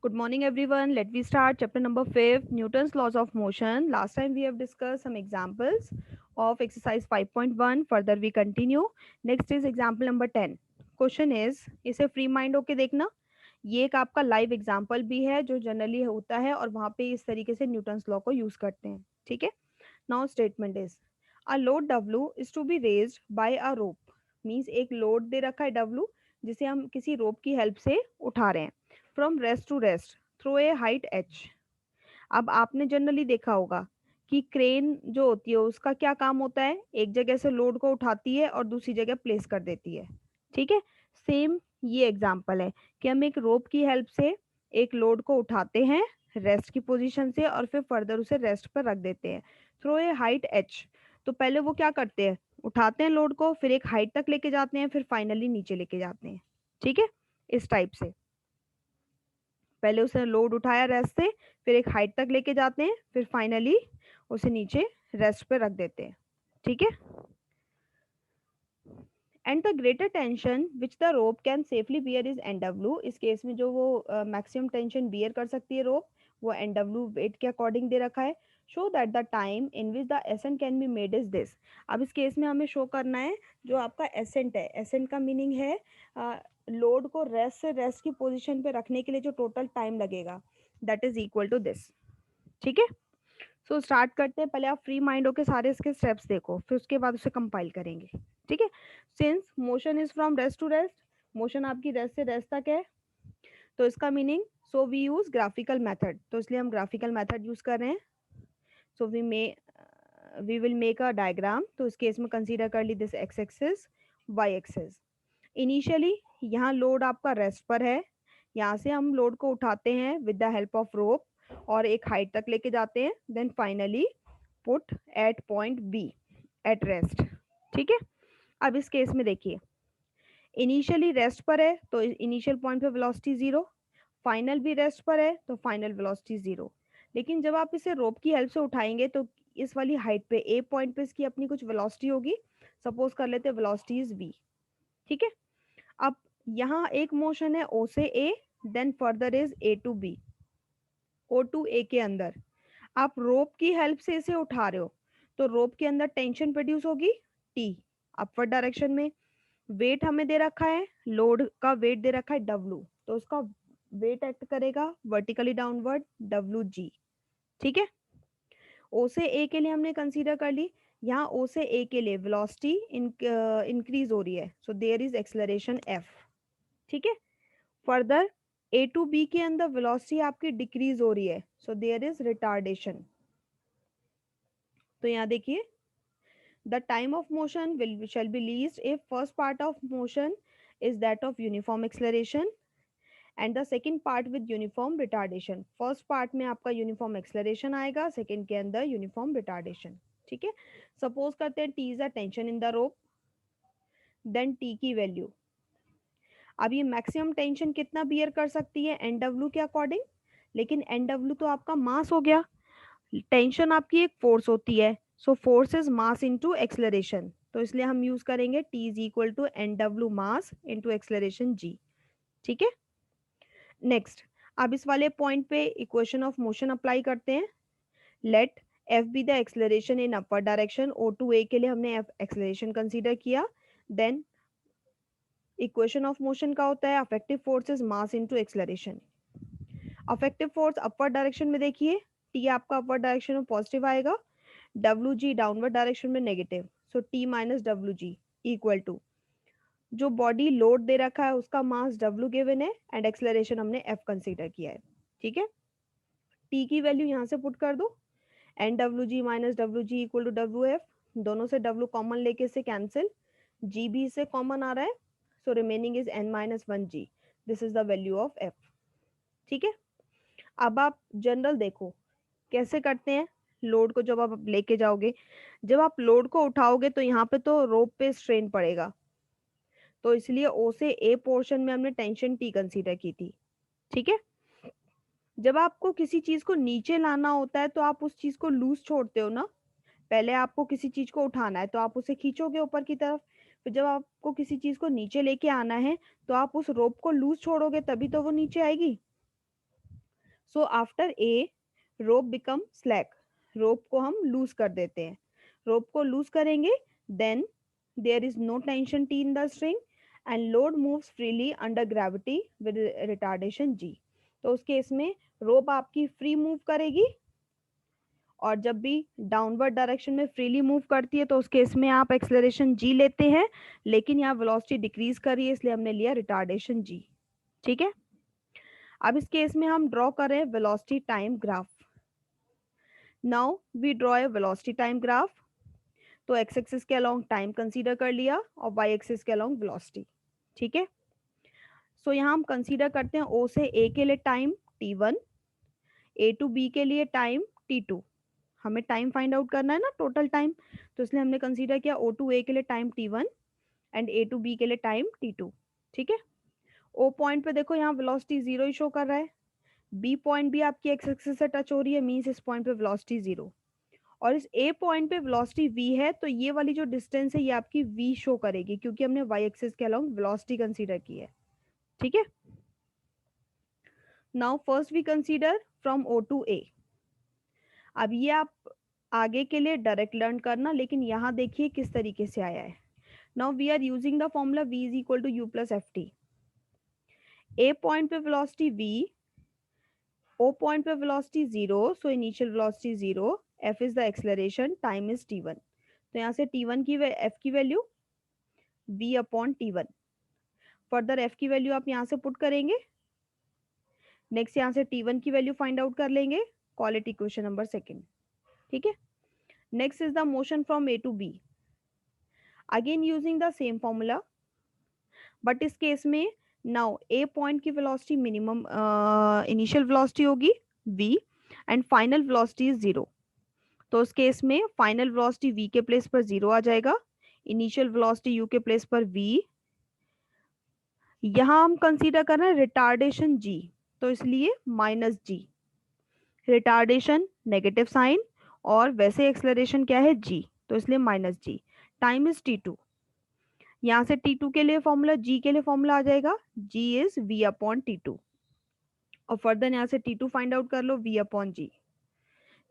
Good morning, everyone. Let me start chapter number 5, Newton's laws of motion. Last time we have discussed some examples of exercise 5.1. Further, we continue. Next is example number 10. Question is, इसे free mind होके देखना. ये एक आपका live example भी है जो generally होता है और वहाँ पे इस तरीके से न्यूटन्स लॉ को यूज करते हैं. ठीक है. Now statement is a load W is to be raised by a rope. Means एक लोड दे रखा है W जिसे हम किसी रोप की हेल्प से उठा रहे हैं from rest to rest through a height h. अब आपने जनरली देखा होगा कि क्रेन जो होती है उसका क्या काम होता है, एक जगह से लोड को उठाती है और दूसरी जगह प्लेस कर देती है. ठीक है. सेम ये एग्जांपल है कि हम एक रोप की हेल्प से एक लोड को उठाते हैं रेस्ट की पोजीशन से और फिर फर्दर उसे रेस्ट पर रख देते हैं थ्रू ए हाइट h. तो पहले वो क्या करते हैं, उठाते हैं लोड को, फिर एक हाइट तक लेके जाते हैं, फिर फाइनली नीचे लेके जाते हैं. ठीक है. इस टाइप से पहले उसे लोड उठाया रेस्ट से, फिर एक हाइट तक लेके जाते हैं, फिर फाइनली उसे नीचे रेस्ट पे रख देते हैं. ठीक है. And the greater tension which the rope can safely bear is NW. इस केस में जो वो मैक्सिमम टेंशन बियर कर सकती है रोप वो NW वेट के अकॉर्डिंग दे रखा है. Show that the time in which the ascent can be made is this. अब इस केस में हमें शो करना है जो आपका एसेंट है. एसेंट का मीनिंग है लोड को रेस्ट से रेस्ट की पोजीशन पे रखने के लिए जो टोटल टाइम लगेगा that is equal to this. ठीक है. सो स्टार्ट करते हैं. पहले आप फ्री माइंड होके सारे इसके स्टेप्स देखो, फिर उसके बाद उसे कंपाइल करेंगे. ठीक है. Since motion is from rest to rest, motion आपकी रेस्ट से रेस्ट तक है, तो इसका meaning so we use graphical method. तो इसलिए हम ग्राफिकल मेथड यूज कर रहे हैं. So we will make a diagram. तो इस केस में कंसीडर कर ली this X axis, Y axis. Initially यहाँ लोड आपका रेस्ट पर है, यहाँ से हम लोड को उठाते हैं with the help of rope और एक हाइट तक लेके जाते हैं. Then finally put at point B at rest. ठीक है. अब इस केस में देखिए इनिशियली रेस्ट पर है तो इनिशियल पॉइंट पे वेलोसिटी जीरो, फाइनल भी रेस्ट पर है तो फाइनल वेलोसिटी जीरो. लेकिन जब आप इसे रोप की हेल्प से उठाएंगे तो इस वाली हाइट पे ए पॉइंट पे इसकी अपनी कुछ वेलोसिटी होगी. सपोज कर लेते हैं वेलोसिटी इज v. ठीक है. अब यहाँ एक मोशन है ओ से A, then further is A to B. O to A के अंदर आप रोप की हेल्प से इसे उठा रहे हो तो रोप के अंदर टेंशन प्रोड्यूस होगी टी अपवर्ड डायरेक्शन में. वेट हमें दे रखा है, लोड का वेट दे रखा है डब्लू, तो उसका वेट एक्ट करेगा वर्टिकली डाउनवर्ड डब्लू जी. ठीक है. ओ से ए के लिए हमने कंसीडर कर ली. यहाँ ओ से ए के लिए वेलोसिटी इंक्रीज हो रही है so there is acceleration F. ठीक है. फर्दर ए टू बी के अंदर वेलोसिटी आपकी डिक्रीज हो रही है सो देयर इज रिटार्डेशन. तो यहाँ देखिए the time of motion will shall be least if first part of motion is that of uniform acceleration and the second part with uniform retardation. First part में आपका uniform acceleration आएगा, second के अंदर uniform retardation. ठीक है. Suppose करते हैं T is a tension in the rope, then T की वैल्यू. अब ये मैक्सिमम टेंशन कितना बियर कर सकती है NW के अकॉर्डिंग, लेकिन NW तो आपका मास हो गया, टेंशन आपकी एक फोर्स होती है. So force is mass into acceleration, तो इसलिए हम यूज करेंगे T is equal to NW mass into acceleration g. ठीक है. नेक्स्ट अब इस वाले पॉइंट पे इक्वेशन ऑफ मोशन अप्लाई करते हैं. Let F be the acceleration in upper direction. O to A के लिए हमने एक्सेलरेशन कंसीडर किया. देन इक्वेशन ऑफ मोशन का होता है effective force is mass into acceleration. Effective force upward direction में देखिए टी आपका अपवर्ड डायरेक्शन में पॉजिटिव आएगा, डब्ल्यू जी डाउनवर्ड डायरेक्शन में negative. So T minus W ji equal to जो बॉडी लोड दे रखा है उसका मास डब्ल्यू गिवन है एंड एक्सेलरेशन हमने एफ कंसीडर किया है. ठीक है. टी की वैल्यू यहाँ से पुट कर दो, N W G minus W ji equal to W F. दोनों से डब्ल्यू कॉमन लेके से कैंसिल, जी भी इससे कॉमन आ रहा है so remaining is N minus one G. This is the value of F. ठीक है. अब आप जनरल देखो कैसे करते हैं. लोड को जब आप लेके जाओगे, जब आप लोड को उठाओगे तो यहाँ पे तो रोप पे स्ट्रेन पड़ेगा, तो इसलिए ओ से ए पोर्शन में हमने टेंशन टी कंसीडर की थी. ठीक है. जब आपको किसी चीज को नीचे लाना होता है तो आप उस चीज को लूज छोड़ते हो ना. पहले आपको किसी चीज को उठाना है तो आप उसे खींचोगे ऊपर की तरफ, फिर जब आपको किसी चीज को नीचे लेके आना है तो आप उस रोप को लूज छोड़ोगे तभी तो वो नीचे आएगी. So after a rope become slack, रोप को हम लूज कर देते हैं, रोप को लूज करेंगे, then there is no tension T in the string and load moves freely under gravity with retardation g. तो उस केस में रोप आपकी फ्री मूव करेगी, और जब भी डाउनवर्ड डायरेक्शन में फ्रीली मूव करती है तो उस केस में आप एक्सेलरेशन जी लेते हैं, लेकिन यहाँ वेलोसिटी डिक्रीज कर रही है इसलिए हमने लिया रिटार्डेशन जी। ठीक है, अब इस केस में हम ड्रॉ कर रहे हैं velocity time graph. Now we draw a velocity time graph. तो एक्स एक्सिस के अलोंग टाइम कंसीडर कर लिया और वाई एक्सिस के अलोंग वेलोसिटी। ठीक है, सो यहाँ हम कंसीडर करते हैं ओ से ए के लिए time t1, A to B के लिए टाइम t2। हमें टाइम फाइंड आउट करना है ना, टोटल टाइम, तो इसलिए हमने कंसीडर किया ओ टू ए के लिए time t1 and A to B के लिए टाइम t2। ठीक है, ओ पॉइंट पे देखो यहाँ वेलोसिटी जीरो ही शो कर रहा है, बी पॉइंट भी आपकी एक्स एक्सिस से टच हो रही है, मींस इस पॉइंट पे वेलोसिटी जीरो, और इस ए पॉइंट पे वेलोसिटी v है, तो ये वाली जो डिस्टेंस है ये आपकी v शो करेगी क्योंकि हमने y एक्सिस के अलोंग वेलोसिटी कंसीडर की है। ठीक है, now first we consider from O to A. अब ये आप आगे के लिए डायरेक्ट लर्न करना, लेकिन यहाँ देखिए किस तरीके से आया है। Now we are using the formula v is equal to U plus F T. A point पे वेलोसिटी v, ओ पॉइंट पे velocity zero, so initial velocity zero, f is the acceleration, time is t1। तो यहाँ से t1 की f की value v upon t1, further f की value आप यहाँ से पुट करेंगे, नेक्स्ट यहाँ से t1 की वैल्यू फाइंड आउट कर लेंगे, call it equation number second. ठीक है, next is the motion from A to B, again using the same formula, but इस केस में नाउ ए पॉइंट की वेलोसिटी मिनिमम इनिशियल वेलोसिटी होगी v and final velocity is zero. तो उस case में final velocity v के place पर zero आ जाएगा, इनिशियल वेलोसिटी u के प्लेस पर v, यहाँ हम कंसीडर कर रहे हैं रिटार्डेशन g, तो इसलिए minus g, retardation negative sign, और वैसे एक्सेलरेशन क्या है g, तो इसलिए minus g, time is t2। यहाँ से t2 के लिए फॉर्मूला, g के लिए फॉर्मूला आ जाएगा g is v upon t2, और फर्दर यहाँ से t2 फाइंड आउट कर लो v upon g।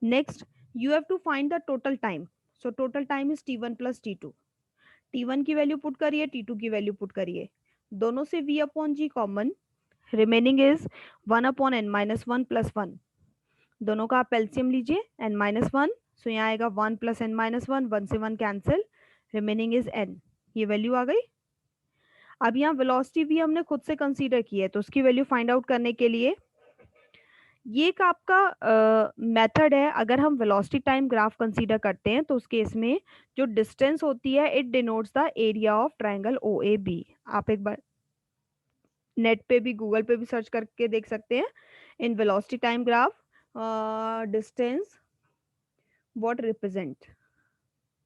Next you have to find the total time, so total time is t1 plus t2। t1 की value put करिए, t2 की value put करिए, दोनों से v upon g common, remaining is 1 upon n minus one plus one, दोनों का आप LCM लीजिए n माइनस वन, सो यहाँ आएगा 1 प्लस n माइनस वन, 1 से 1 कैंसिल, रिमेनिंग इज n, ये वैल्यू आ गई। अब यहाँ वेलोसिटी भी हमने खुद से कंसीडर की है, तो उसकी वैल्यू फाइंड आउट करने के लिए ये एक आपका मेथड है। अगर हम वेलोसिटी टाइम ग्राफ कंसीडर करते हैं तो उस केस में जो डिस्टेंस होती है it denotes the area of triangle O A B. आप एक बार नेट पे भी गूगल पे भी सर्च करके देख सकते हैं, in velocity time graph distance what represent.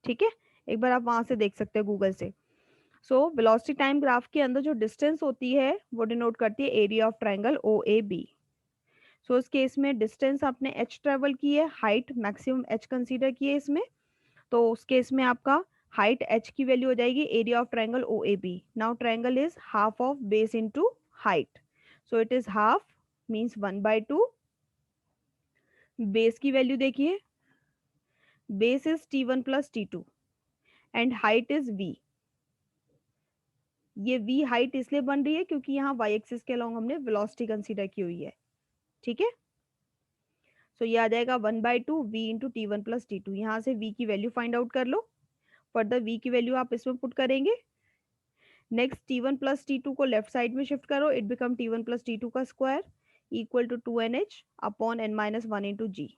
ठीक है, एक बार आप वहां से देख सकते हैं गूगल से। सो वेलोसिटी टाइम ग्राफ के अंदर जो डिस्टेंस होती है वो डिनोट करती है area of triangle O A B. So इस केस में डिस्टेंस आपने h ट्रेवल की है, हाइट मैक्सिमम h कंसीडर की है इसमें, तो उस केस में आपका हाइट h की वैल्यू हो जाएगी area of triangle O A B. Now triangle is half of base into height, so it is half means 1/2, base की वैल्यू देखिए, base is t1 plus t2 and height is v। ये v height इसलिए बन रही है क्योंकि यहाँ y axis के अलोंग हमने वेलोसिटी कंसीडर की हुई है। ठीक है, सो ये आ जाएगा 1/2 v into t1 plus t2, यहाँ से v की वैल्यू फाइंड आउट कर लो, फर्दर v की वैल्यू आप इसमें पुट करेंगे, नेक्स्ट t1 प्लस t2 को लेफ्ट साइड में शिफ्ट करो, it become t1 plus t2 का square equal to 2nh upon n minus one into G.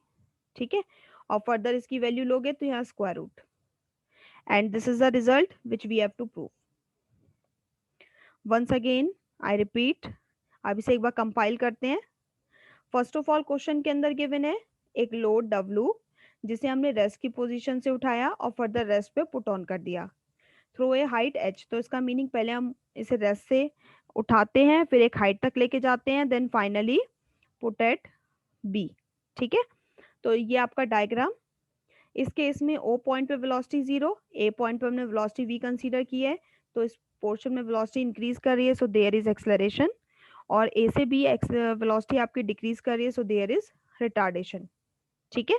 ठीक है, और फर्दर इसकी वैल्यू लोगे तो यहाँ square root, and this is the result which we have to prove. Once again I repeat, अब इसे एक बार कंपाइल करते हैं। फर्स्ट ऑफ ऑल क्वेश्चन के अंदर गिवन है एक लोड W जिसे हमने रेस्ट की पोजीशन से उठाया और फर्दर रेस्ट पे पुट ऑन कर दिया थ्रू ए हाइट h। तो इसका मीनिंग पहले हम इसे रेस्ट से उठाते हैं, फिर एक हाइट तक लेके जाते हैं, then finally put at B। ठीक है, तो ये आपका डायग्राम। इस केस में O पॉइंट पे वेलोसिटी जीरो, A पॉइंट पे हमने वेलोसिटी V कंसीडर की है, तो इस पोर्शन में वेलोसिटी इंक्रीज कर रही है, सो देयर इज एक्सेलरेशन, और ए से बी एक्स वेलोसिटी आपकी डिक्रीज कर रही है, सो देयर इज रिटार्डेशन। ठीक है।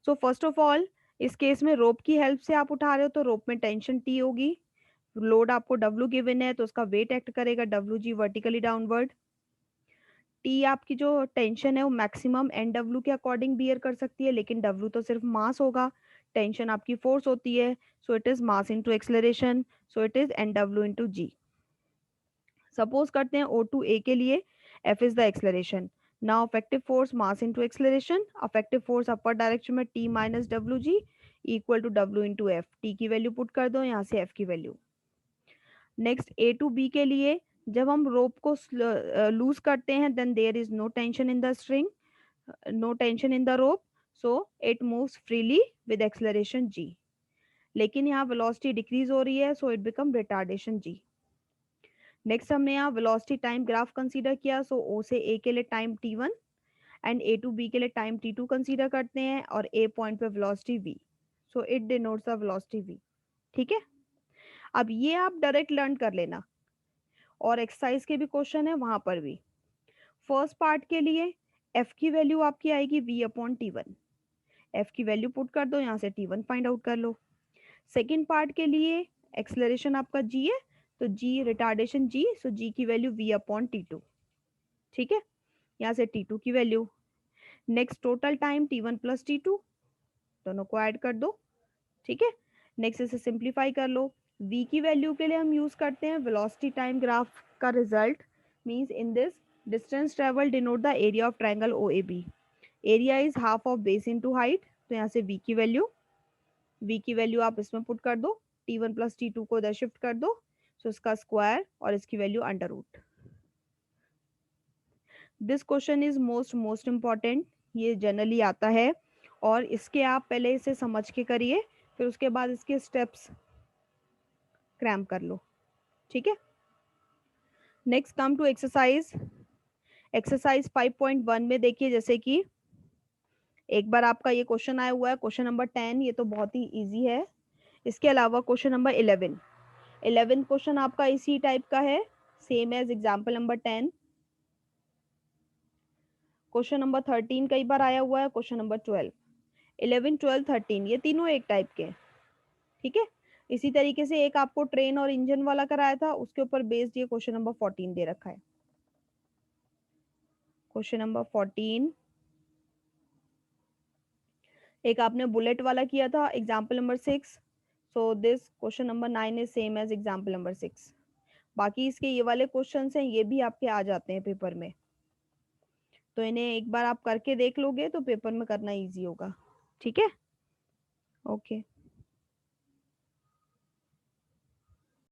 सो फर्स्ट ऑफ ऑल इस केस में रोप की हेल्प से आप उठा रहे हो तो रोप में टेंशन टी होगी, लोड आपको डब्ल्यू गिवन है तो उसका वेट एक्ट करेगा W G vertically downward. T आपकी जो टेंशन है वो मैक्सिमम एन डब्ल्यू के अकॉर्डिंग बियर कर सकती है, लेकिन डब्ल्यू तो सिर्फ मास होगा, टेंशन आपकी फोर्स होती है, so it is mass into acceleration, so it is N W into G. Suppose करते हैं ओ टू ए के लिए F is the acceleration. Now effective force mass into acceleration, effective force upper direction में T minus W ji equal to W into F. T की value put कर दो, यहाँ से एफ की value. Next A to B के लिए जब हम रोप को लूज करते हैं then there is no tension in the string, no tension in the rope, so it moves freely with acceleration G. लेकिन यहाँ वेलोसिटी डिक्रीज हो रही है, so it become retardation G. Next हमने यहाँ वेलोसिटी टाइम ग्राफ कंसीडर किया, सो ओ से A के लिए time t1 and A to B के लिए टाइम t2 कंसीडर करते हैं, और ए पॉइंट पे velocity v, so it denotes the velocity v। ठीक है। अब ये आप डायरेक्ट लर्न कर लेना, और एक्सरसाइज के भी क्वेश्चन है वहां पर भी। फर्स्ट पार्ट के लिए एफ की वैल्यू आपकी आएगी v अपॉन t1, एफ की वैल्यू पुट कर दो, यहाँ से t1 फाइंड आउट कर लो। सेकेंड पार्ट के लिए एक्सेलरेशन आपका g है, तो g रिटार्डेशन g, सो g की वैल्यू v अपॉन t2। ठीक है, यहाँ से t2 की value. Next total time t1 plus t2, दोनों को ऐड कर दो। ठीक है, नेक्स्ट इसे सिंप्लीफाई कर लो। v की वैल्यू के लिए हम यूज करते हैं वेलोसिटी टाइम ग्राफ का result, means in this distance travel denote the area of triangle O A B, area is half of base into height, तो यहाँ से v की वैल्यू आप इसमें पुट कर दो, t1 प्लस t2 को इधर शिफ्ट कर दो, सो इसका स्क्वायर और इसकी value under root. This question is most important, ये जनरली आता है, और इसके आप पहले इसे समझ के करिए, फिर उसके बाद इसके स्टेप्स क्रैम कर लो। ठीक है। Next come to exercise. Exercise 5.1 में देखिए, जैसे कि एक बार आपका ये क्वेश्चन आया हुआ है, क्वेश्चन नंबर 10, ये तो बहुत ही इजी है। इसके अलावा क्वेश्चन नंबर 11 क्वेश्चन आपका इसी टाइप का है, same as example number 10। Question number 13 कई बार आया हुआ है, क्वेश्चन नंबर 12, 11, 12, 13 ये तीनों एक टाइप के। ठीक है। इसी तरीके से एक आपको ट्रेन और इंजन वाला कराया था, उसके ऊपर बेस्ड ये क्वेश्चन नंबर 14 दे रखा है। क्वेश्चन नंबर 14, एक आपने बुलेट वाला किया था example number 6, so this question number 9 is same as example number 6। बाकी इसके ये वाले क्वेश्चंस हैं, ये भी आपके आ जाते हैं पेपर में, तो इन्हें एक बार आप करके देख लोगे तो पेपर में करना इजी होगा। ठीक है, ओके।